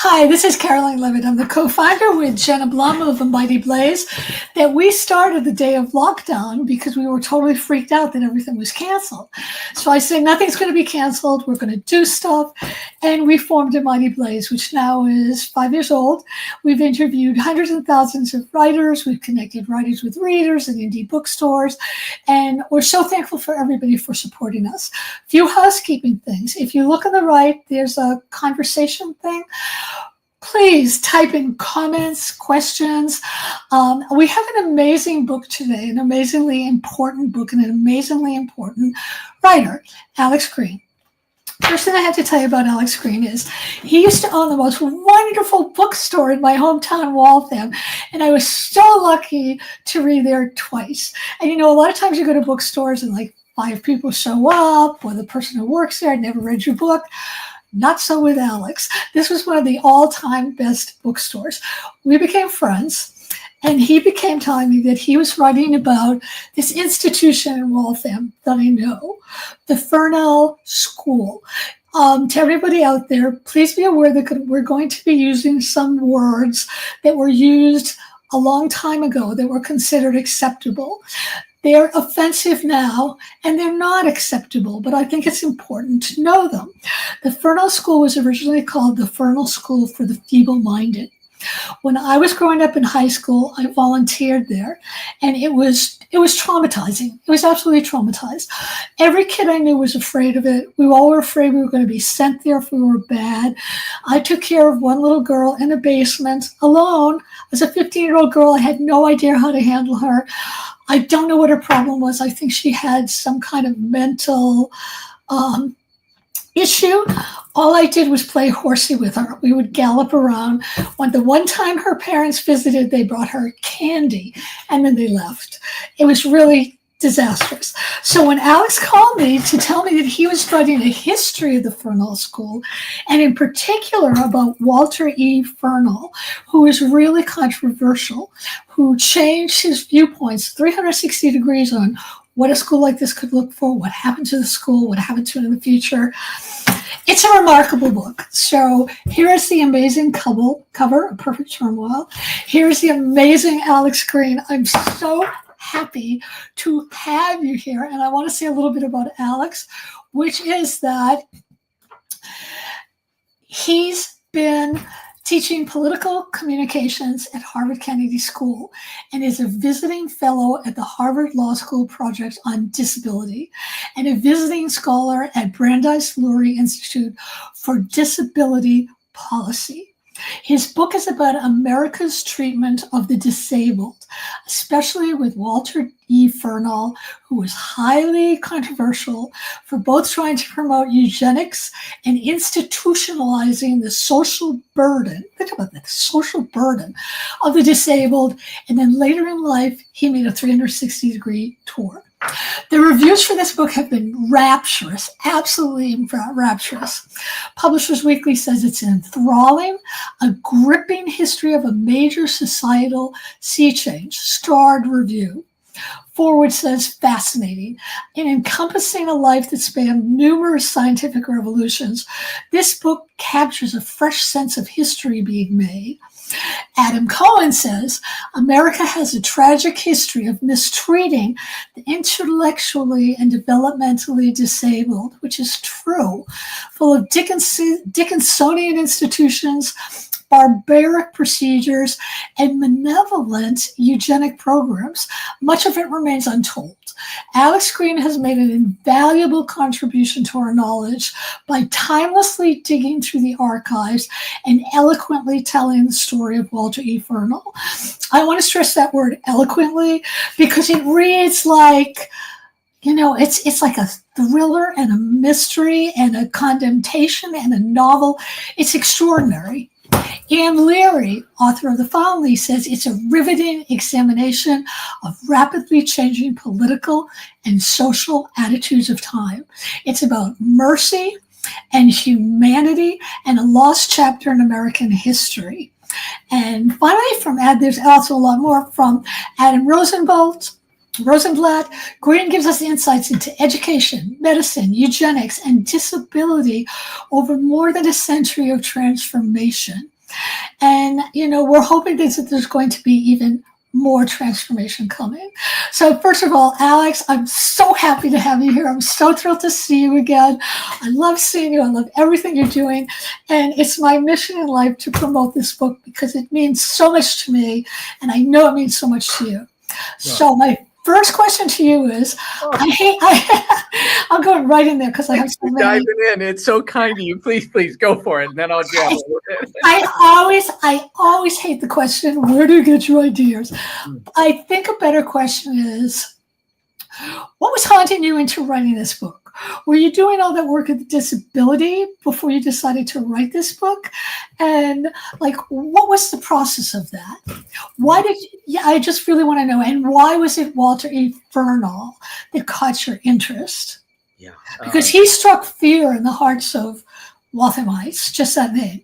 Hi, this is Caroline Leavitt. I'm the co-founder with Jenna Blum of A Mighty Blaze that we started the day of lockdown because we were totally freaked out that everything was canceled. So I say nothing's going to be canceled. We're going to do stuff. And we formed A Mighty Blaze, which now is 5 years old. We've interviewed hundreds and thousands of writers. We've connected writers with readers and indie bookstores. And we're so thankful for everybody for supporting us. Few housekeeping things. If you look on the right, there's a conversation thing. Please type in comments, questions. We have an amazing book today, an amazingly important book, and an amazingly important writer, Alex Green. First thing I have to tell you about Alex Green is he used to own the most wonderful bookstore in my hometown, Waltham, and I was so lucky to read there twice. And a lot of times you go to bookstores and like 5 people show up, or the person who works there never read your book. Not so with Alex. This was one of the all-time best bookstores. We became friends, and he began telling me that he was writing about this institution in Waltham that I know, the Fernell School. To everybody out there, please be aware that we're going to be using some words that were used a long time ago that were considered acceptable. They're offensive now, and they're not acceptable, but I think it's important to know them. The Fernell School was originally called the Fernell School for the Feeble-Minded. When I was growing up in high school, I volunteered there, and it was traumatizing. It was absolutely traumatized. Every kid I knew was afraid of it. We all were afraid we were going to be sent there if we were bad. I took care of one little girl in a basement alone. As a 15-year-old girl, I had no idea how to handle her. I don't know what her problem was. I think she had some kind of mental issue. All I did was play horsey with her. We would gallop around. The one time her parents visited, they brought her candy, and then they left. It was really disastrous. So when Alex called me to tell me that he was studying a history of the Fernell School, and in particular about Walter E. Fernell, who was really controversial, who changed his viewpoints 360 degrees on what a school like this could look for, what happened to the school, what happened to it in the future. It's a remarkable book. So here is the amazing cover, A Perfect Turmoil. Here's the amazing Alex Green. I'm so happy to have you here. And I want to say a little bit about Alex, which is that he's been teaching political communications at Harvard Kennedy School and is a visiting fellow at the Harvard Law School Project on Disability and a visiting scholar at Brandeis Lurie Institute for Disability Policy. His book is about America's treatment of the disabled, especially with Walter E. Fernell, who was highly controversial for both trying to promote eugenics and institutionalizing the social burden. Think about that, the social burden of the disabled. And then later in life, he made a 360-degree tour. The reviews for this book have been rapturous, absolutely rapturous. Publishers Weekly says it's enthralling, a gripping history of a major societal sea change, starred review. Forward says fascinating. In encompassing a life that spanned numerous scientific revolutions, this book captures a fresh sense of history being made. Adam Cohen says, America has a tragic history of mistreating the intellectually and developmentally disabled, which is true, full of Dickinsonian institutions, barbaric procedures, and malevolent eugenic programs. Much of it remains untold. Alex Green has made an invaluable contribution to our knowledge by timelessly digging through the archives and eloquently telling the story of Walter E. Fernell. I want to stress that word eloquently because it reads like, it's like a thriller and a mystery and a condemnation and a novel. It's extraordinary. Anne Leary, author of The Family, says it's a riveting examination of rapidly changing political and social attitudes of time. It's about mercy and humanity and a lost chapter in American history. And finally, there's also a lot more from Adam Rosenblatt. Green gives us insights into education, medicine, eugenics, and disability over more than a century of transformation. And, we're hoping that there's going to be even more transformation coming. So first of all, Alex, I'm so happy to have you here. I'm so thrilled to see you again. I love seeing you. I love everything you're doing. And it's my mission in life to promote this book because it means so much to me. And I know it means so much to you. So my first question to you is, I'll go right in there because I have so many. Diving in. It's so kind of you. Please go for it. And then I'll jam it. I always hate the question, where do you get your ideas? I think a better question is, what was haunting you into writing this book? Were you doing all that work with disability before you decided to write this book? And what was the process of that? I just really want to know. And why was it Walter E. Fernall that caught your interest? Yeah. Because he struck fear in the hearts of Wathamites, just that name.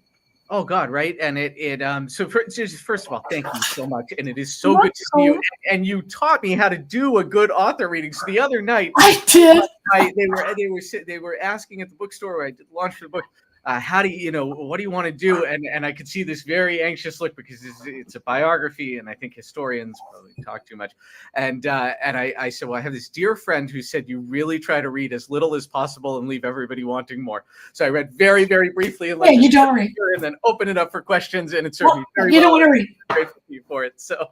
Oh God, right. And so first of all, thank you so much. And it is so good to see you. And you taught me how to do a good author reading. So the other night I did. They were asking at the bookstore where I did launch for the book, how do you, what do you want to do? And I could see this very anxious look because it's a biography, and I think historians probably talk too much. And I said, well, I have this dear friend who said you really try to read as little as possible and leave everybody wanting more. So I read very, very briefly and you don't read, and then open it up for questions, and it served me very well. You don't want to read. I'm grateful to you for it. So.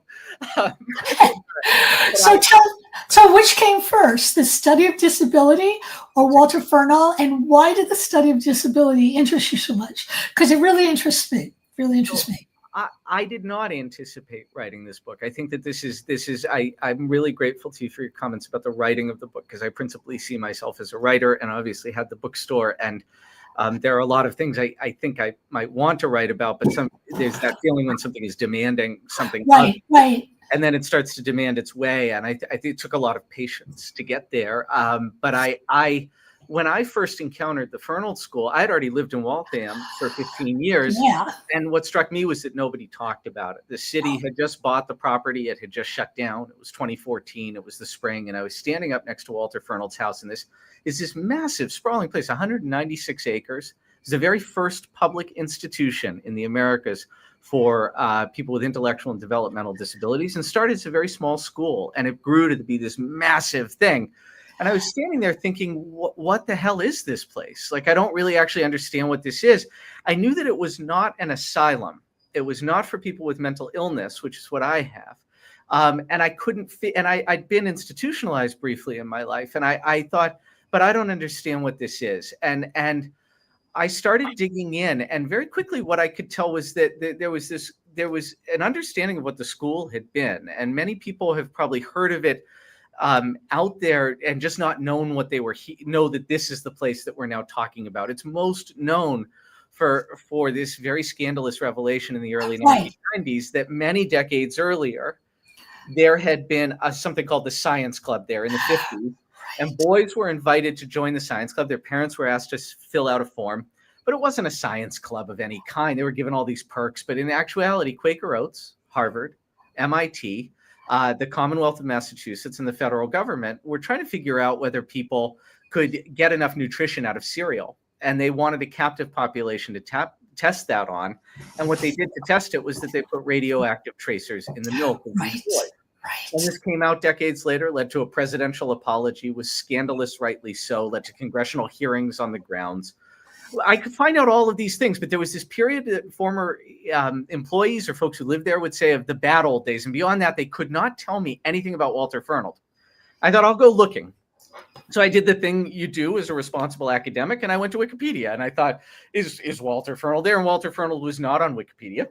So which came first, the study of disability or Walter Fernall? And why did the study of disability interest you so much? Because it really interests me. I did not anticipate writing this book. I think that I'm really grateful to you for your comments about the writing of the book, because I principally see myself as a writer and obviously had the bookstore. And there are a lot of things I think I might want to write about, but there's that feeling when something is demanding something. Right. And then it starts to demand its way. And I think it took a lot of patience to get there. But when I first encountered the Fernald School, I had already lived in Waltham for 15 years. Yeah. And what struck me was that nobody talked about it. The city had just bought the property. It had just shut down. It was 2014. It was the spring. And I was standing up next to Walter Fernald's house. And this is this massive, sprawling place, 196 acres. It's the very first public institution in the Americas for people with intellectual and developmental disabilities, and started as a very small school, and it grew to be this massive thing. And I was standing there thinking, what the hell is this place? I don't really actually understand what this is. I knew that it was not an asylum. It was not for people with mental illness, which is what I have. And I couldn't fit, and I'd been institutionalized briefly in my life. And I thought, but I don't understand what this is. And I started digging in, and very quickly what I could tell was that there was an understanding of what the school had been. And many people have probably heard of it out there and just not known what they know that this is the place that we're now talking about. It's most known for this very scandalous revelation in the early 1990s that many decades earlier, there had been something called the Science Club there in the 50s. And boys were invited to join the science club. Their parents were asked to fill out a form, but it wasn't a science club of any kind. They were given all these perks, but in actuality, Quaker Oats, Harvard, MIT, the Commonwealth of Massachusetts, and the federal government were trying to figure out whether people could get enough nutrition out of cereal. And they wanted a captive population to test that on. And what they did to test it was that they put radioactive tracers in the milk of these boys. And this came out decades later, led to a presidential apology, was scandalous, rightly so, led to congressional hearings on the grounds. I could find out all of these things, but there was this period that former employees or folks who lived there would say of the bad old days. And beyond that, they could not tell me anything about Walter Fernald. I thought, I'll go looking. So I did the thing you do as a responsible academic, and I went to Wikipedia. And I thought, is Walter Fernald there? And Walter Fernald was not on Wikipedia.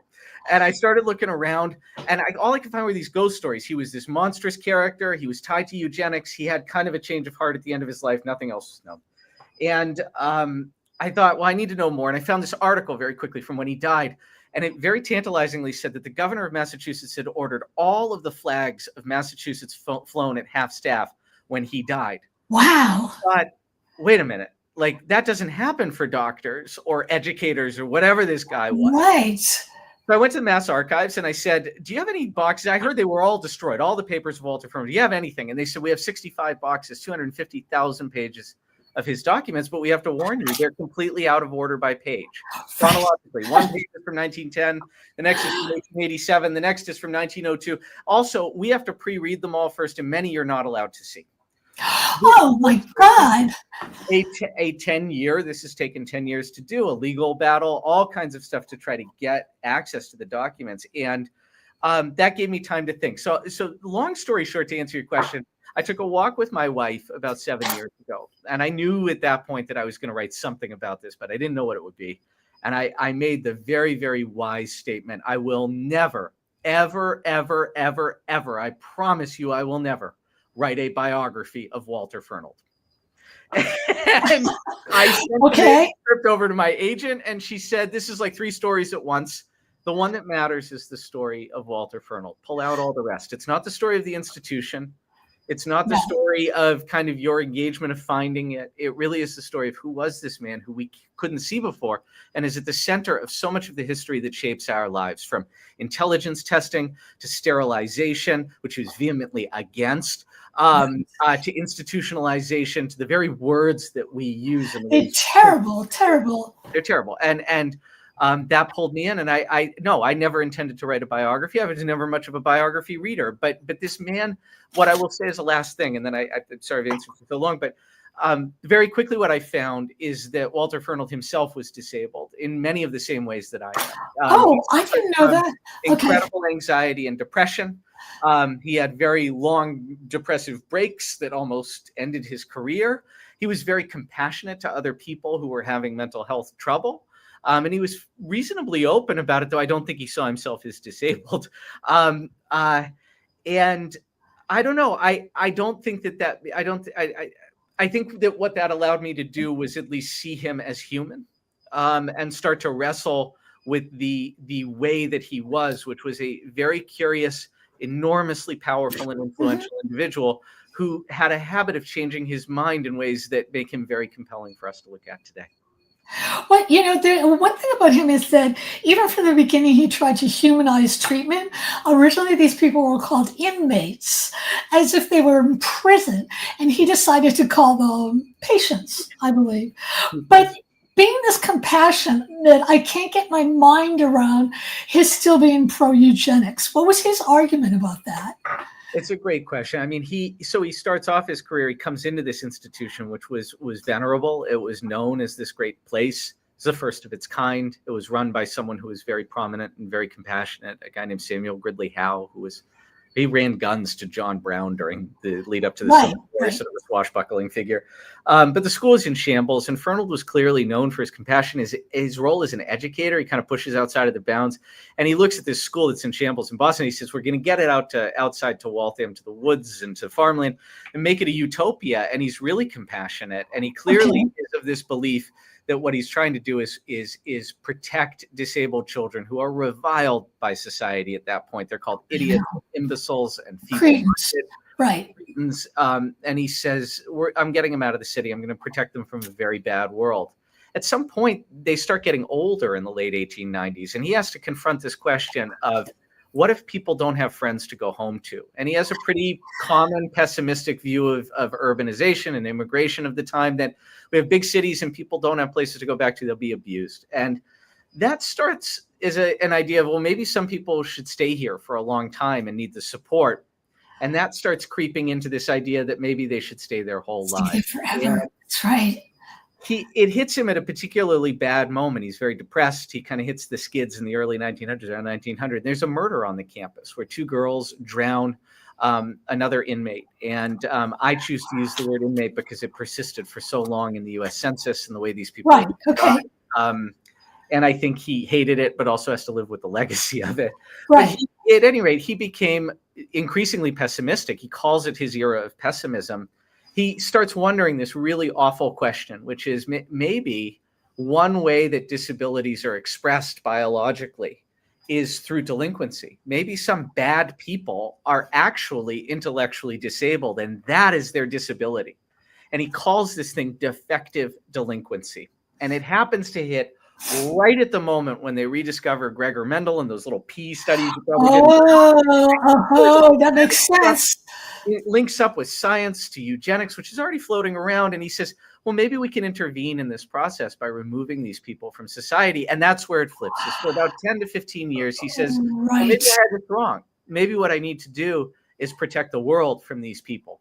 And I started looking around, and all I could find were these ghost stories. He was this monstrous character. He was tied to eugenics. He had kind of a change of heart at the end of his life. Nothing else was known. And I thought, well, I need to know more. And I found this article very quickly from when he died. And it very tantalizingly said that the governor of Massachusetts had ordered all of the flags of Massachusetts flown at half staff when he died. Wow. But wait a minute. That doesn't happen for doctors or educators or whatever this guy was. Right. So I went to the Mass Archives and I said, do you have any boxes? I heard they were all destroyed, all the papers of Walter Fernald. Do you have anything? And they said, we have 65 boxes, 250,000 pages of his documents, but we have to warn you, they're completely out of order by page. Chronologically, one page is from 1910, the next is from 1887, the next is from 1902. Also, we have to pre-read them all first, and many you're not allowed to see. Oh my God. A 10-year, this has taken 10 years to do, a legal battle, all kinds of stuff to try to get access to the documents. And that gave me time to think. So long story short, to answer your question, I took a walk with my wife about 7 years ago. And I knew at that point that I was going to write something about this, but I didn't know what it would be. And I made the very, very wise statement. I will never, ever, ever, ever, ever, I promise you, I will never write a biography of Walter Fernald. And I sent the script over to my agent, and she said, this is like 3 stories at once. The one that matters is the story of Walter Fernald. Pull out all the rest. It's not the story of the institution. It's not the story of kind of your engagement of finding it. It really is the story of who was this man who we couldn't see before and is at the center of so much of the history that shapes our lives, from intelligence testing to sterilization, which he was vehemently against, to institutionalization, to the very words that we use. They're terrible, terrible. They're terrible. And that pulled me in, and I never intended to write a biography. I was never much of a biography reader, but this man, what I will say is the last thing, and then I'm sorry I've answered for so long, but very quickly what I found is that Walter Fernald himself was disabled in many of the same ways that I am. I didn't know that. Incredible anxiety and depression. He had very long depressive breaks that almost ended his career. He was very compassionate to other people who were having mental health trouble. And he was reasonably open about it, though I don't think he saw himself as disabled. And I don't know. I don't think that I think that what that allowed me to do was at least see him as human, and start to wrestle with the way that he was, which was a very curious, enormously powerful and influential individual who had a habit of changing his mind in ways that make him very compelling for us to look at today. Well, the one thing about him is that even from the beginning, he tried to humanize treatment. Originally, these people were called inmates, as if they were in prison, and he decided to call them patients, I believe. But being this compassionate, I can't get my mind around his still being pro-eugenics. What was his argument about that? It's a great question. I mean, he starts off his career, he comes into this institution, which was venerable. It was known as this great place. It's the first of its kind. It was run by someone who was very prominent and very compassionate, a guy named Samuel Gridley Howe, he ran guns to John Brown during the lead up to the Civil War, sort of a swashbuckling figure. But the school is in shambles, and Fernald was clearly known for his compassion. His role as an educator, he kind of pushes outside of the bounds, and he looks at this school that's in shambles in Boston. He says, we're going to get it outside to Waltham, to the woods and to farmland, and make it a utopia. And he's really compassionate, and he clearly is of this belief that what he's trying to do is protect disabled children who are reviled by society at that point. They're called idiots, imbeciles, and Cretins. Right. And he says, I'm getting them out of the city. I'm going to protect them from a very bad world. At some point, they start getting older in the late 1890s, and he has to confront this question of, what if people don't have friends to go home to? And he has a pretty common pessimistic view of urbanization and immigration of the time, that we have big cities and people don't have places to go back to, they'll be abused. And that starts as an idea of, well, maybe some people should stay here for a long time and need the support. And that starts creeping into this idea that maybe they should stay their whole lives. Forever. That's right. It hits him at a particularly bad moment. He's very depressed. He kind of hits the skids in the early 1900s, around 1900. There's a murder on the campus where 2 girls drown another inmate. And I choose to use the word inmate because it persisted for so long in the U.S. Census and the way these people. Right. Okay. And I think he hated it, but also has to live with the legacy of it. Right. At any rate, he became increasingly pessimistic. He calls it his era of pessimism. He starts wondering this really awful question, which is maybe one way that disabilities are expressed biologically is through delinquency. Maybe some bad people are actually intellectually disabled, and that is their disability. And he calls this thing defective delinquency. And it happens to hit right at the moment when they rediscover Gregor Mendel and those little pea studies. That makes sense. It links up with science to eugenics, which is already floating around. And he says, well, maybe we can intervene in this process by removing these people from society. And that's where it flips. Is for about 10 to 15 years, he says, well, maybe I had this wrong. Maybe what I need to do is protect the world from these people.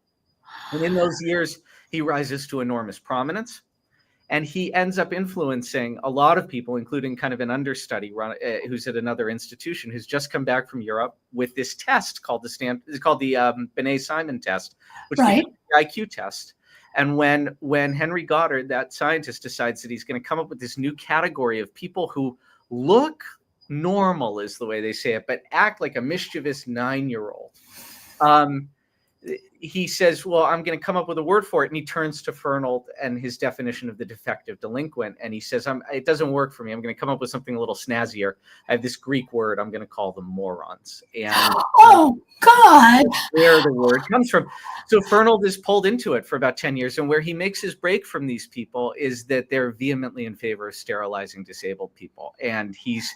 And in those years, he rises to enormous prominence. And he ends up influencing a lot of people, including kind of an understudy who's at another institution, who's just come back from Europe with this test called the Binet-Simon test, which is the IQ test. And when Henry Goddard, that scientist, decides that he's going to come up with this new category of people who look normal, is the way they say it, but act like a mischievous 9-year-old. He says, well, I'm going to come up with a word for it. And he turns to Fernald and his definition of the defective delinquent. And he says, it doesn't work for me. I'm going to come up with something a little snazzier. I have this Greek word. I'm going to call them morons. And oh, God, where the word comes from. So Fernald is pulled into it for about 10 years. And where he makes his break from these people is that they're vehemently in favor of sterilizing disabled people. And he's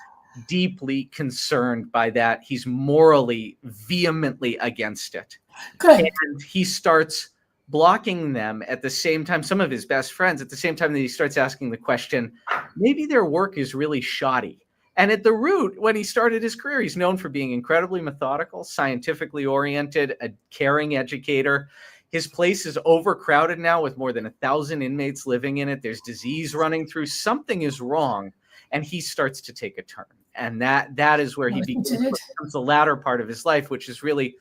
deeply concerned by that. He's morally vehemently against it. Good. And he starts blocking them at the same time, some of his best friends, at the same time that he starts asking the question, maybe their work is really shoddy. And at the root, when he started his career, he's known for being incredibly methodical, scientifically oriented, a caring educator. His place is overcrowded now with more than 1,000 inmates living in it. There's disease running through. Something is wrong. And he starts to take a turn. And that is where he becomes the latter part of his life, which is really,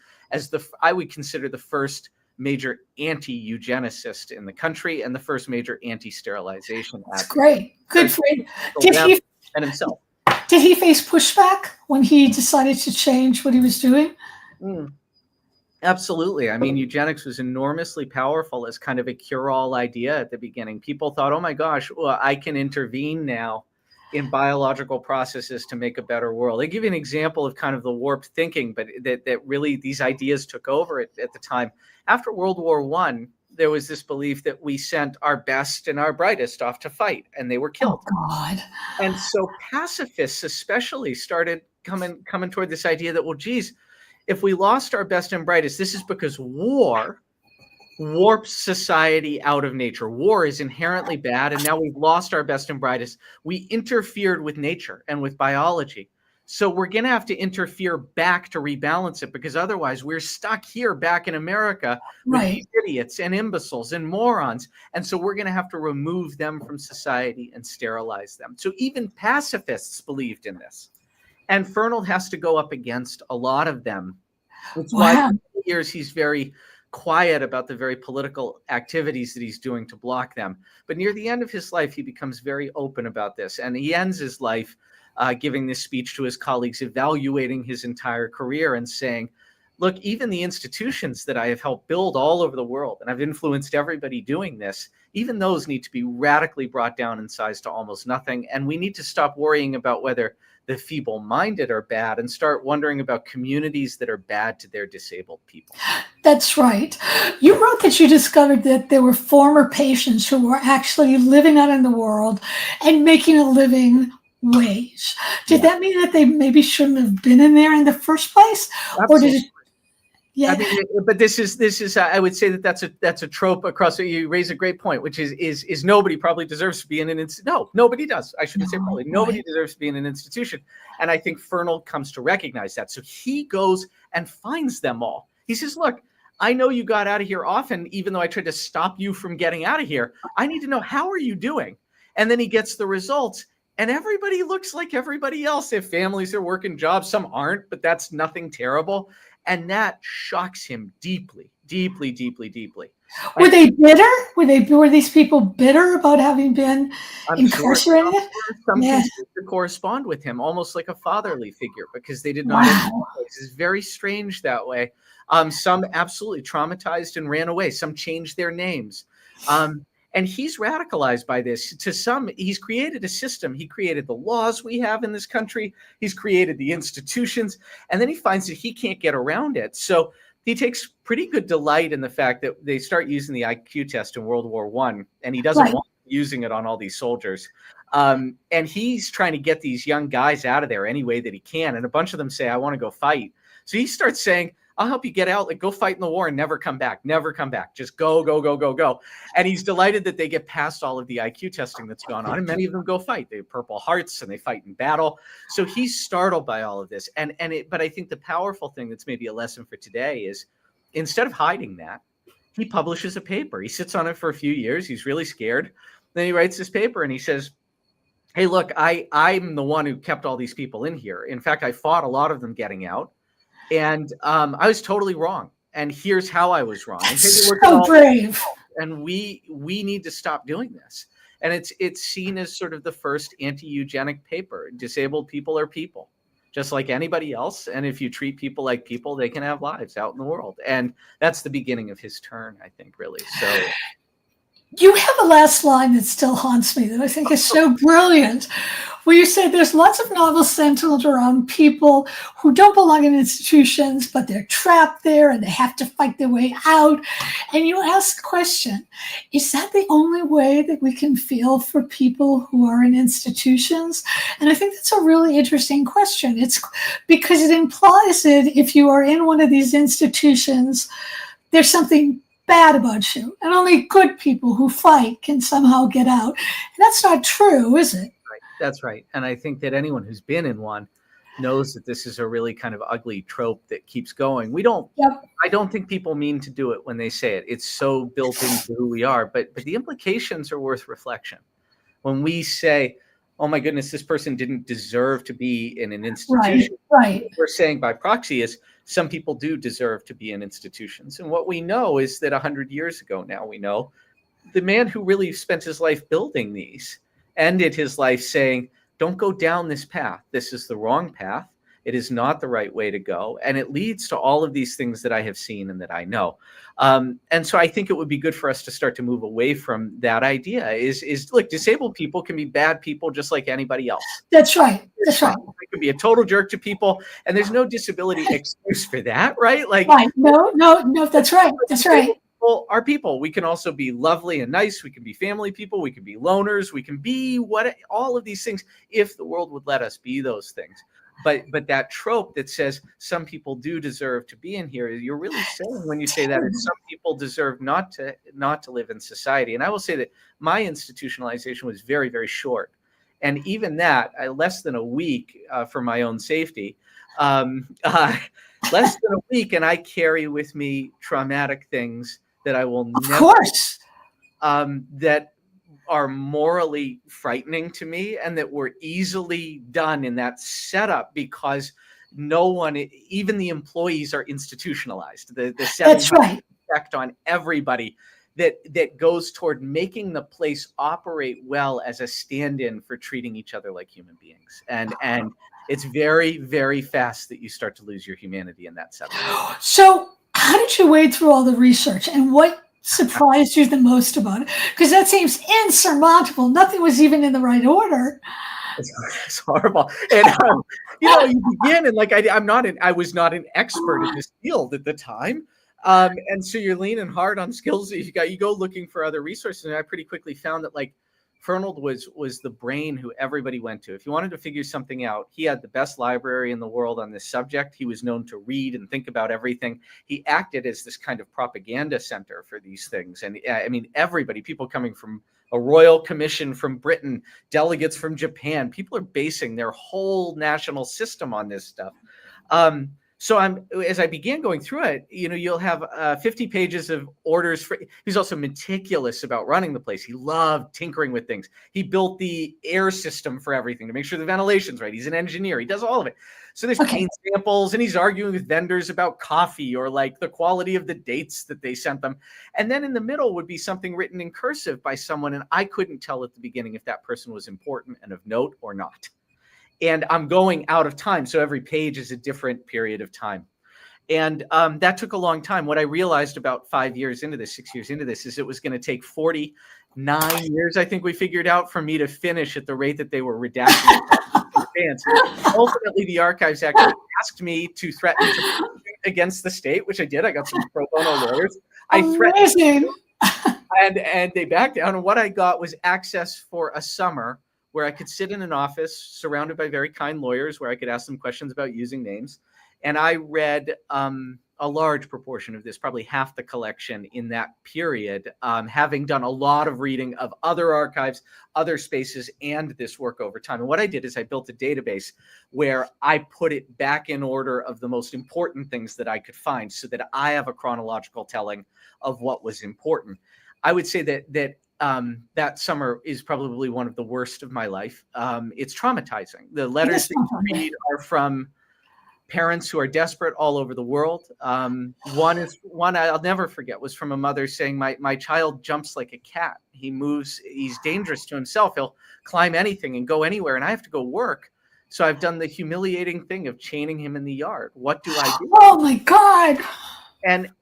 I would consider the first major anti-eugenicist in the country and the first major anti-sterilization. That's great. Good for him. And himself. Did he face pushback when he decided to change what he was doing? Absolutely. I mean, eugenics was enormously powerful as kind of a cure-all idea at the beginning. People thought, oh my gosh, well, I can intervene now in biological processes to make a better world. I give you an example of kind of the warped thinking, but that really these ideas took over at the time. After World War I, there was this belief that we sent our best and our brightest off to fight, and they were killed. Oh, God. And so pacifists especially started coming toward this idea that, well, geez, if we lost our best and brightest, this is because war warps society out of nature. War is inherently bad, and now we've lost our best and brightest. We interfered with nature and with biology. So we're going to have to interfere back to rebalance it, because otherwise we're stuck here back in America with these idiots and imbeciles and morons. And so we're going to have to remove them from society and sterilize them. So even pacifists believed in this. And Fernald has to go up against a lot of them. That's why for years he's very quiet about the very political activities that he's doing to block them. But near the end of his life, he becomes very open about this. And he ends his life giving this speech to his colleagues, evaluating his entire career and saying, look, even the institutions that I have helped build all over the world, and I've influenced everybody doing this, even those need to be radically brought down in size to almost nothing. And we need to stop worrying about whether the feeble-minded are bad and start wondering about communities that are bad to their disabled people. That's right. You wrote that you discovered that there were former patients who were actually living out in the world and making a living wage. Did that mean that they maybe shouldn't have been in there in the first place? Absolutely. Or did it? Yeah. I mean, but this is I would say that's a trope across. You raise a great point, which is nobody probably deserves to be in an institution. No, nobody does. I shouldn't say probably. Nobody deserves to be in an institution. And I think Fernald comes to recognize that. So he goes and finds them all. He says, look, I know you got out of here often, even though I tried to stop you from getting out of here. I need to know, how are you doing? And then he gets the results. And everybody looks like everybody else. They have families, they're working jobs. Some aren't, but that's nothing terrible. And that shocks him deeply, deeply, deeply, deeply. Were they bitter? Were these people bitter about having been incarcerated? Sure some things to correspond with him, almost like a fatherly figure, because they did not. It's very strange that way. Some absolutely traumatized and ran away. Some changed their names. And he's radicalized by this. To some, he's created a system. He created the laws we have in this country. He's created the institutions. And then he finds that he can't get around it. So he takes pretty good delight in the fact that they start using the IQ test in World War I, and he doesn't want using it on all these soldiers. And he's trying to get these young guys out of there any way that he can. And a bunch of them say, I want to go fight. So he starts saying, I'll help you get out. Like, go fight in the war and never come back. Never come back. Just go, go, go, go, go. And he's delighted that they get past all of the IQ testing that's gone on, and many of them go fight. They have Purple Hearts and they fight in battle. So he's startled by all of this. But I think the powerful thing that's maybe a lesson for today is, instead of hiding that, he publishes a paper. He sits on it for a few years. He's really scared. Then he writes this paper and he says, hey, look, I'm the one who kept all these people in here. In fact, I fought a lot of them getting out. And I was totally wrong. And here's how I was wrong. And So brave. And we need to stop doing this. And it's seen as sort of the first anti-eugenic paper. Disabled people are people, just like anybody else. And if you treat people like people, they can have lives out in the world. And that's the beginning of his turn, I think, really. So you have a last line that still haunts me that I think is so brilliant, where you said there's lots of novels centered around people who don't belong in institutions, but they're trapped there and they have to fight their way out. And you ask the question, is that the only way that we can feel for people who are in institutions? And I think that's a really interesting question. It's because it implies that if you are in one of these institutions, there's something bad about you, and only good people who fight can somehow get out. And that's not true, is it? Right. That's right. And I think that anyone who's been in one knows that this is a really kind of ugly trope that keeps going. I don't think people mean to do it when they say it. It's so built into who we are, but the implications are worth reflection. When we say, oh my goodness, this person didn't deserve to be in an institution. Right. What we're saying by proxy is some people do deserve to be in institutions. And what we know is that 100 years ago now, we know the man who really spent his life building these ended his life saying, don't go down this path. This is the wrong path. It is not the right way to go. And it leads to all of these things that I have seen and that I know. And so I think it would be good for us to start to move away from that idea is look, disabled people can be bad people just like anybody else. That's right. That's right. They could be a total jerk to people, and there's no disability excuse for that, right? Like, right. No, that's right. That's right. People are people. We can also be lovely and nice. We can be family people. We can be loners. We can be all of these things if the world would let us be those things. But that trope that says some people do deserve to be in here, you're really saying when you say that some people deserve not to live in society. And I will say that my institutionalization was very, very short. And even that, less than a week for my own safety, less than a week, and I carry with me traumatic things that I will never, of course, that are morally frightening to me and that were easily done in that setup because no one, even the employees, are institutionalized. The that's right. Effect on everybody that goes toward making the place operate well as a stand-in for treating each other like human beings. And it's very, very fast that you start to lose your humanity in that setup. So how did you wade through all the research, and what surprised you the most about it? Because that seems insurmountable. Nothing was even in the right order. It's horrible. And you begin and like I was not an expert in this field at the time. And so you're leaning hard on skills that you go looking for other resources. And I pretty quickly found that like Fernald was the brain who everybody went to. If you wanted to figure something out, he had the best library in the world on this subject. He was known to read and think about everything. He acted as this kind of propaganda center for these things. And I mean, everybody, people coming from a royal commission from Britain, delegates from Japan, people are basing their whole national system on this stuff. So as I began going through it, you'll have 50 pages of orders. He's also meticulous about running the place. He loved tinkering with things. He built the air system for everything to make sure the ventilation's right. He's an engineer. He does all of it. So there's paint samples, and he's arguing with vendors about coffee or like the quality of the dates that they sent them. And then in the middle would be something written in cursive by someone, and I couldn't tell at the beginning if that person was important and of note or not. And I'm going out of time. So every page is a different period of time. And that took a long time. What I realized about 6 years into this, is it was going to take 49 years, I think we figured out, for me to finish at the rate that they were redacted in advance. Ultimately, the Archives actually asked me to threaten to prosecute against the state, which I did. I got some pro bono lawyers. I threatened, and they backed down. And what I got was access for a summer where I could sit in an office surrounded by very kind lawyers where I could ask them questions about using names. And I read a large proportion of this, probably half the collection in that period, having done a lot of reading of other archives, other spaces, and this work over time. And what I did is I built a database where I put it back in order of the most important things that I could find, so that I have a chronological telling of what was important. I would say that summer is probably one of the worst of my life. It's traumatizing. The letters that you read are from parents who are desperate all over the world. One I'll never forget was from a mother saying, my child jumps like a cat. He moves, he's dangerous to himself. He'll climb anything and go anywhere, and I have to go work. So I've done the humiliating thing of chaining him in the yard. What do I do? Oh my God. And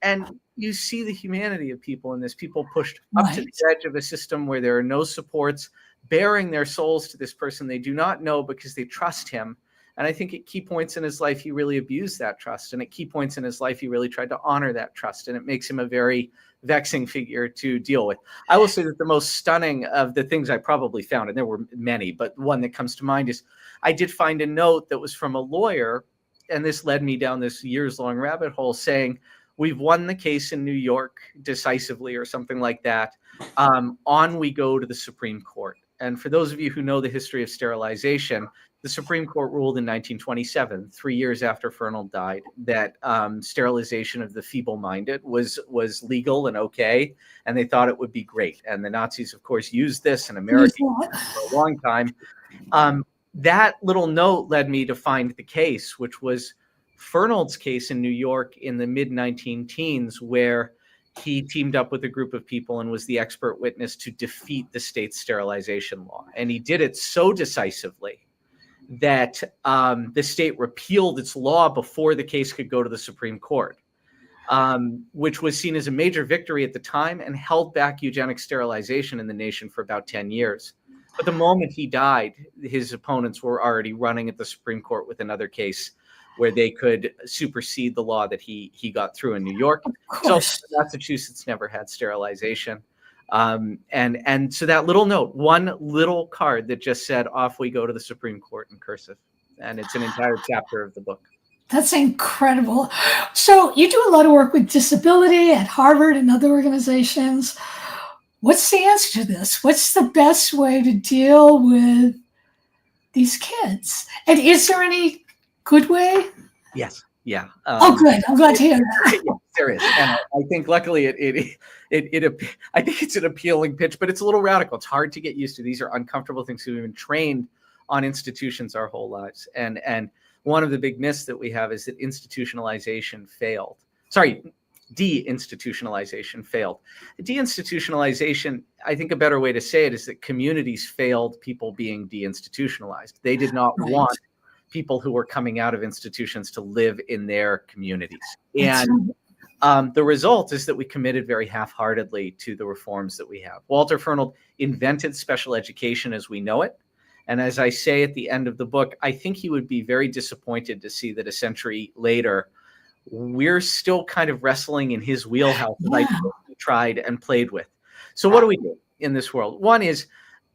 you see the humanity of people in this, people pushed up to the edge of a system where there are no supports, bearing their souls to this person they do not know because they trust him. And I think at key points in his life, he really abused that trust. And at key points in his life, he really tried to honor that trust. And it makes him a very vexing figure to deal with. I will say that the most stunning of the things I probably found, and there were many, but one that comes to mind is I did find a note that was from a lawyer. And this led me down this years-long rabbit hole saying, we've won the case in New York decisively or something like that. On we go to the Supreme Court. And for those of you who know the history of sterilization, the Supreme Court ruled in 1927, 3 years after Fernald died, that sterilization of the feeble-minded was legal and okay, and they thought it would be great. And the Nazis, of course, used this in America for a long time. That little note led me to find the case, which was Fernald's case in New York in the mid-19-teens, where he teamed up with a group of people and was the expert witness to defeat the state's sterilization law. And he did it so decisively that the state repealed its law before the case could go to the Supreme Court, which was seen as a major victory at the time and held back eugenic sterilization in the nation for about 10 years. But the moment he died, his opponents were already running at the Supreme Court with another case where they could supersede the law that he got through in New York. So Massachusetts never had sterilization. And so that little note, one little card that just said, off we go to the Supreme Court in cursive. And it's an entire chapter of the book. That's incredible. So you do a lot of work with disability at Harvard and other organizations. What's the answer to this? What's the best way to deal with these kids? And is there any good way? Yes. Yeah. Oh, good. I'm glad to hear that. Yeah, there is. And I think luckily I think it's an appealing pitch, but it's a little radical. It's hard to get used to. These are uncomfortable things. We've been trained on institutions our whole lives. And one of the big myths that we have is that institutionalization failed. Sorry, deinstitutionalization failed. Deinstitutionalization, I think a better way to say it is that communities failed people being deinstitutionalized. They did not want people who were coming out of institutions to live in their communities. And the result is that we committed very half-heartedly to the reforms that we have. Walter Fernald invented special education as we know it. And as I say at the end of the book, I think he would be very disappointed to see that a century later, we're still kind of wrestling in his wheelhouse that I tried and played with. So what do we do in this world? One is,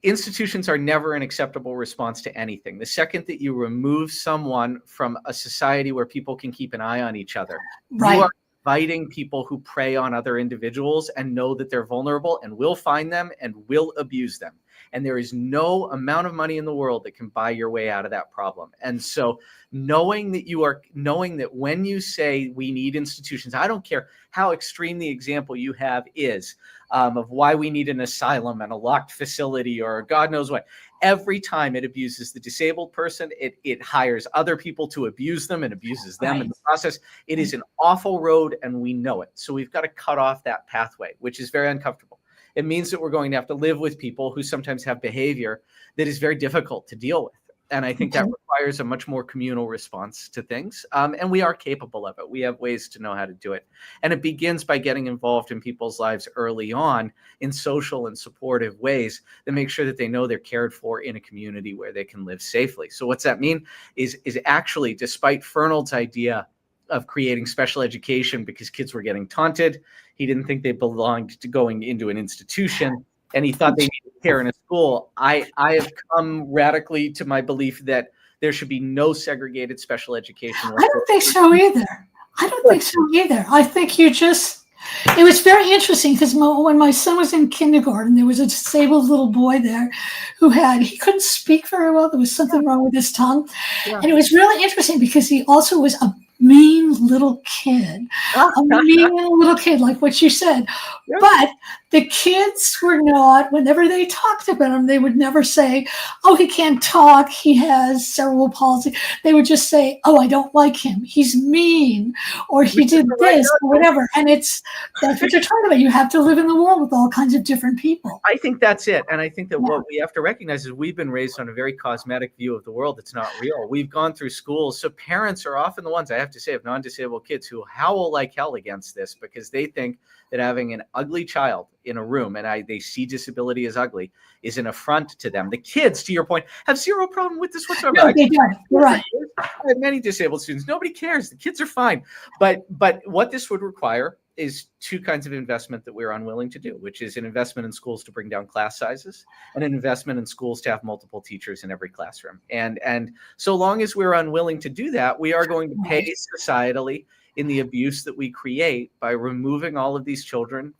institutions are never an acceptable response to anything. The second that you remove someone from a society where people can keep an eye on each other, you are inviting people who prey on other individuals and know that they're vulnerable and will find them and will abuse them. And there is no amount of money in the world that can buy your way out of that problem. And so knowing that when you say we need institutions, I don't care how extreme the example you have is, of why we need an asylum and a locked facility or God knows what. Every time it abuses the disabled person, it hires other people to abuse them and abuses them in the process. It is an awful road and we know it. So we've got to cut off that pathway, which is very uncomfortable. It means that we're going to have to live with people who sometimes have behavior that is very difficult to deal with. And I think that requires a much more communal response to things. And we are capable of it. We have ways to know how to do it. And it begins by getting involved in people's lives early on in social and supportive ways that make sure that they know they're cared for in a community where they can live safely. So what's that mean is actually, despite Fernald's idea of creating special education because kids were getting taunted, he didn't think they belonged to going into an institution, and he thought they needed care in a school. I have come radically to my belief that there should be no segregated special education. I don't think so either. I don't think so either. I think it was very interesting because when my son was in kindergarten, there was a disabled little boy there he couldn't speak very well. There was something wrong with his tongue. Yeah. And it was really interesting because he also was a mean little kid, like what you said. Yeah. But the kids were not, whenever they talked about him, they would never say, oh, he can't talk, he has cerebral palsy. They would just say, oh, I don't like him, he's mean, or he did this, or whatever. And that's what you're talking about. You have to live in the world with all kinds of different people. I think that's it. And I think that what we have to recognize is we've been raised on a very cosmetic view of the world that's not real. We've gone through schools. So parents are often the ones, I have to say, of non-disabled kids who howl like hell against this because they think that having an ugly child in a room, and they see disability as ugly, is an affront to them. The kids, to your point, have zero problem with this whatsoever. No, they don't. You're right. I have many disabled students. Nobody cares. The kids are fine. But what this would require is two kinds of investment that we're unwilling to do, which is an investment in schools to bring down class sizes and an investment in schools to have multiple teachers in every classroom. And so long as we're unwilling to do that, we are going to pay societally in the abuse that we create by removing all of these children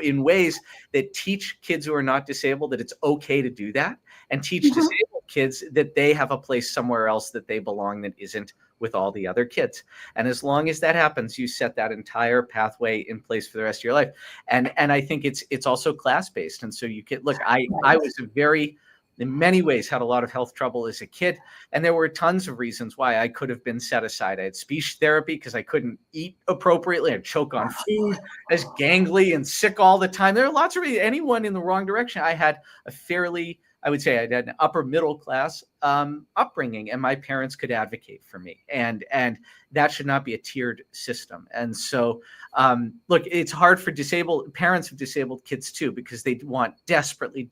in ways that teach kids who are not disabled that it's okay to do that, and teach disabled kids that they have a place somewhere else that they belong that isn't with all the other kids. And as long as that happens, you set that entire pathway in place for the rest of your life. And I think it's also class-based. And so you can look, I was in many ways had a lot of health trouble as a kid. And there were tons of reasons why I could have been set aside. I had speech therapy because I couldn't eat appropriately. I'd choke on food. I was gangly and sick all the time. There are lots of reasons. Anyone in the wrong direction. I had I would say I had an upper middle class upbringing, and my parents could advocate for me. And that should not be a tiered system. And so, look, it's hard for parents of disabled kids too, because they want desperately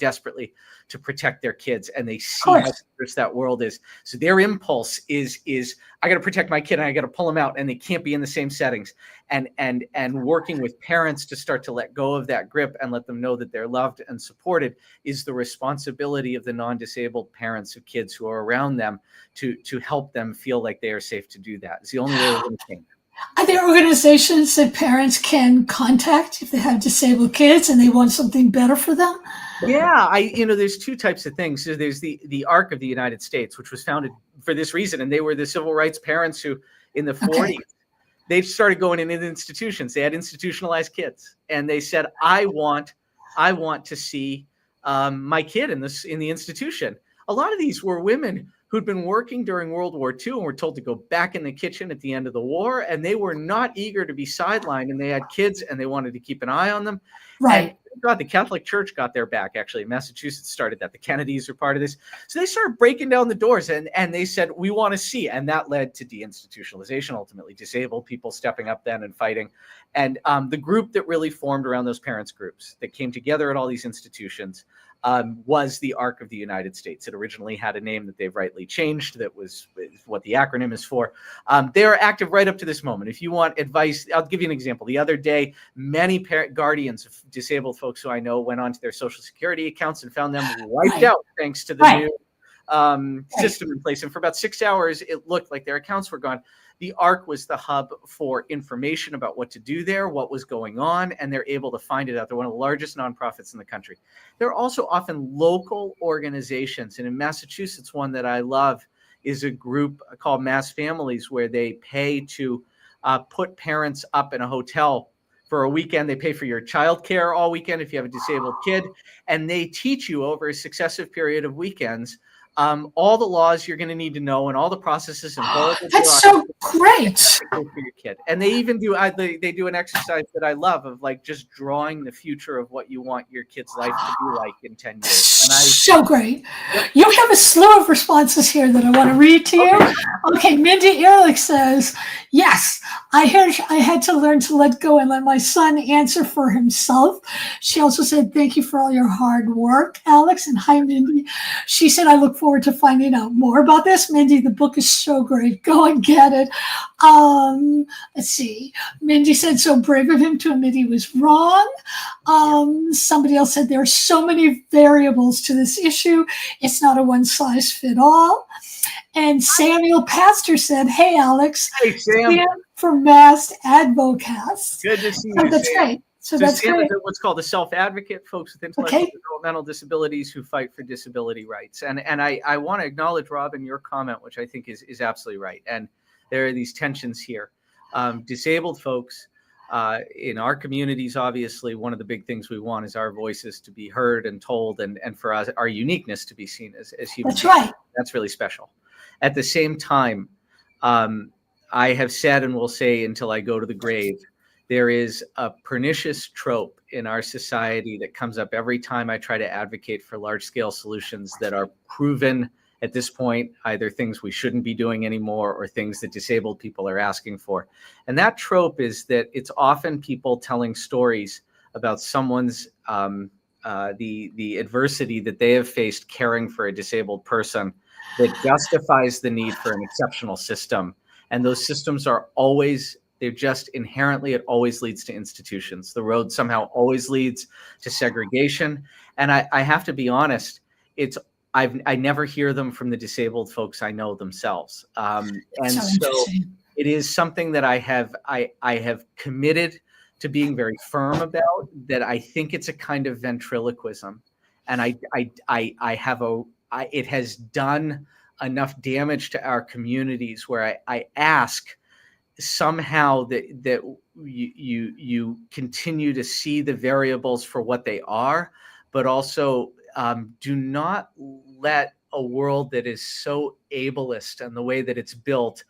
to protect their kids, and they see how dangerous that world is. So their impulse is I got to protect my kid and I got to pull them out, and they can't be in the same settings. And working with parents to start to let go of that grip and let them know that they're loved and supported is the responsibility of the non-disabled parents of kids who are around them to help them feel like they are safe to do that. It's the only way we're going to change. Are there organizations that parents can contact if they have disabled kids and they want something better for them? Yeah, there's two types of things. So there's the ARC of the United States, which was founded for this reason, and they were the civil rights parents who, in the 40s, they started going into institutions. They had institutionalized kids, and they said, "I want to see my kid in the institution." A lot of these were women who'd been working during World War II and were told to go back in the kitchen at the end of the war, and they were not eager to be sidelined, and they had kids and they wanted to keep an eye on them. Right. And God, the Catholic Church got their back. Actually, Massachusetts started that. The Kennedys are part of this. So they started breaking down the doors, and they said, we want to see. And that led to deinstitutionalization, ultimately disabled people stepping up then and fighting. And the group that really formed around those parents groups that came together at all these institutions was the ARC of the United States. It originally had a name that they've rightly changed. That was what the acronym is for. They are active right up to this moment. If you want advice, I'll give you an example. The other day, many guardians of disabled folks who I know went onto their Social Security accounts and found them wiped out thanks to the new system in place. And for about 6 hours, it looked like their accounts were gone. The ARC was the hub for information about what to do there, what was going on, and they're able to find it out. They're one of the largest nonprofits in the country. There are also often local organizations, and in Massachusetts, one that I love is a group called Mass Families, where they pay to put parents up in a hotel for a weekend. They pay for your childcare all weekend if you have a disabled kid, and they teach you over a successive period of weekends all the laws you're going to need to know and all the processes and that's so great for your kid. And they even do they do an exercise that I love of like just drawing the future of what you want your kid's life to be like in 10 years. So great. You have a slew of responses here that I want to read to you. Okay, Mindy Ehrlich says, yes, I had to learn to let go and let my son answer for himself. She also said, thank you for all your hard work, Alex. And hi, Mindy. She said, I look forward to finding out more about this. Mindy, the book is so great. Go and get it. Let's see. Mindy said, so brave of him to admit he was wrong. Somebody else said, there are so many variables to this issue. It's not a one size fit all. And Samuel Pastor said, hey, Alex. Hey, Sam. for Mass Advocasts. Good to see So you, that's Sam. great. So So that's Sam great. is what's called a self-advocate, folks with intellectual Okay. and developmental disabilities who fight for disability rights. And I want to acknowledge, Robin, your comment, which I think is absolutely right. And there are these tensions here. Disabled folks in our communities, obviously, one of the big things we want is our voices to be heard and told, and for us, our uniqueness to be seen as human That's beings. right. That's really special. At the same time, I have said and will say until I go to the grave, there is a pernicious trope in our society that comes up every time I try to advocate for large-scale solutions that are proven at this point, either things we shouldn't be doing anymore or things that disabled people are asking for. And that trope is that it's often people telling stories about someone's the adversity that they have faced caring for a disabled person that justifies the need for an exceptional system. And those systems are always, they're just inherently, it always leads to institutions. The road somehow always leads to segregation. And I have to be honest, I never hear them from the disabled folks I know themselves. And so it is something that I have committed to being very firm about, that I think it's a kind of ventriloquism. And it has done enough damage to our communities where I ask somehow that you continue to see the variables for what they are, but also do not let a world that is so ableist and the way that it's built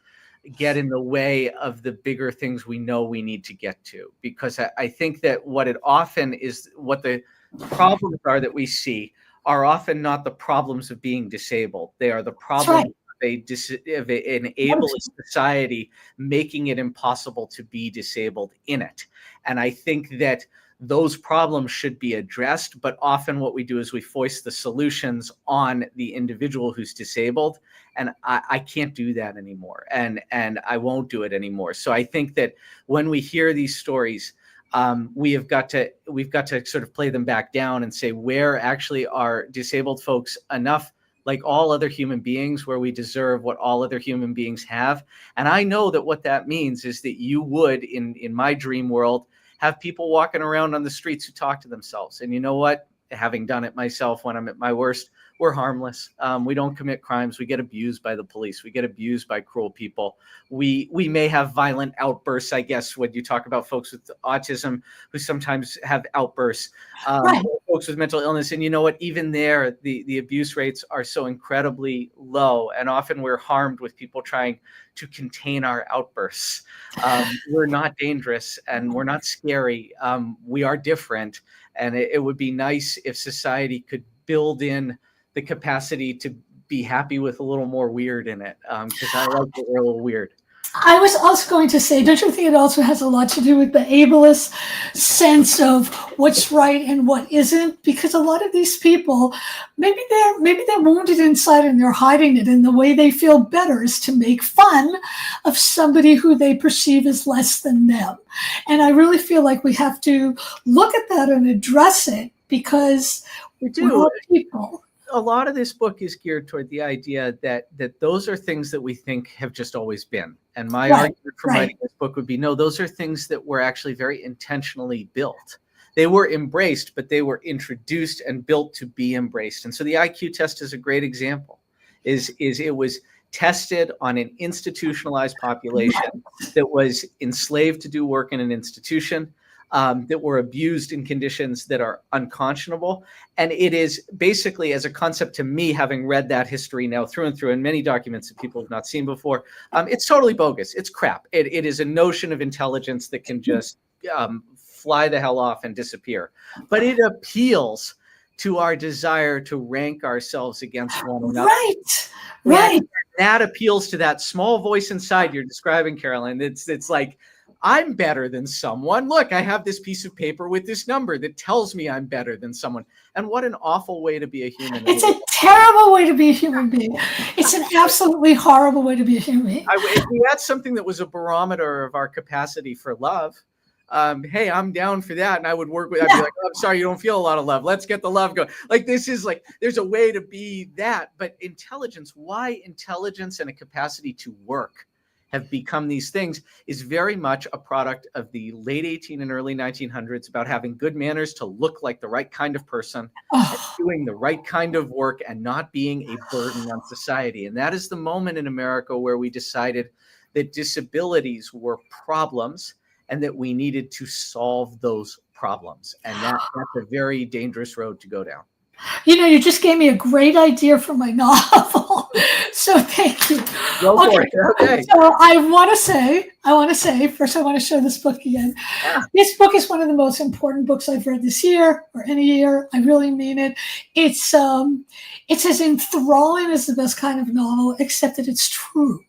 get in the way of the bigger things we know we need to get to. Because I think that what it often is, what the problems are that we see are often not the problems of being disabled. They are the problems of an ableist society making it impossible to be disabled in it. And I think that those problems should be addressed, but often what we do is we foist the solutions on the individual who's disabled, and I can't do that anymore, and I won't do it anymore. So I think that when we hear these stories, we've got to sort of play them back down and say, where actually are disabled folks enough like all other human beings, where we deserve what all other human beings have? And I know that what that means is that you would, in my dream world, have people walking around on the streets who talk to themselves. And you know what? Having done it myself when I'm at my worst, we're harmless. We don't commit crimes. We get abused by the police. We get abused by cruel people. We may have violent outbursts, I guess, when you talk about folks with autism who sometimes have outbursts, Right. folks with mental illness. And you know what? Even there, the abuse rates are so incredibly low. And often we're harmed with people trying to contain our outbursts. We're not dangerous and we're not scary. We are different. And it would be nice if society could build in the capacity to be happy with a little more weird in it, because I like that we're a little weird. I was also going to say, don't you think it also has a lot to do with the ableist sense of what's right and what isn't? Because a lot of these people, maybe they're wounded inside and they're hiding it, and the way they feel better is to make fun of somebody who they perceive as less than them. And I really feel like we have to look at that and address it, because we do. we're all people. A lot of this book is geared toward the idea that those are things that we think have just always been. And my argument for writing this book would be, no, those are things that were actually very intentionally built. They were embraced, but they were introduced and built to be embraced. And so the IQ test is a great example. It was tested on an institutionalized population that was enslaved to do work in an institution, that were abused in conditions that are unconscionable. And it is basically, as a concept to me, having read that history now through and through in many documents that people have not seen before, it's totally bogus. It's crap. It is a notion of intelligence that can just fly the hell off and disappear. But it appeals to our desire to rank ourselves against one another. Right. And that appeals to that small voice inside you're describing, Caroline. It's like, I'm better than someone. Look, I have this piece of paper with this number that tells me I'm better than someone. And what an awful way to be a human. It's a terrible way to be a human being. It's an absolutely horrible way to be a human being. If we had something that was a barometer of our capacity for love, hey, I'm down for that. And I would work with, I'd be like, oh, I'm sorry, you don't feel a lot of love. Let's get the love going. Like, this is like, there's a way to be that. But intelligence, why intelligence and a capacity to work have become these things is very much a product of the late 18 and early 1900s about having good manners to look like the right kind of person, Oh, doing the right kind of work, and not being a burden on society. And that is the moment in America where we decided that disabilities were problems and that we needed to solve those problems. And that's a very dangerous road to go down. you just gave me a great idea for my novel. So thank you. Go for it. Okay. So I want to say, first I want to show this book again. Yeah. This book is one of the most important books I've read this year or any year. I really mean it. It's as enthralling as the best kind of novel, except that it's true.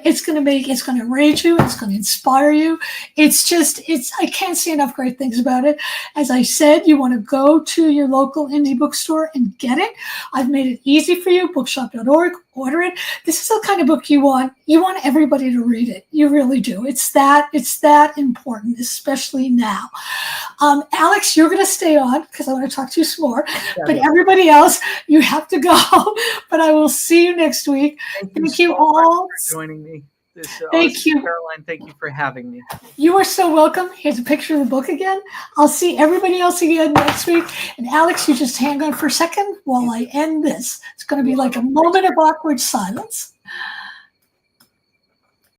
It's going to enrage you. It's going to inspire you. I can't say enough great things about it. As I said, you want to go to your local indie bookstore and get it. I've made it easy for you, bookshop.org, order it. This is the kind of book you want everybody to read it. You really do. It's that important, especially now. Alex, you're going to stay on because I want to talk to you some more. But everybody else, you have to go. But I will see you next week. Thank you all for joining me. Thank you, Caroline. Thank you for having me. You are so welcome. Here's a picture of the book again. I'll see everybody else again next week. And Alex, you just hang on for a second while I end this. It's going to be like a moment of awkward silence.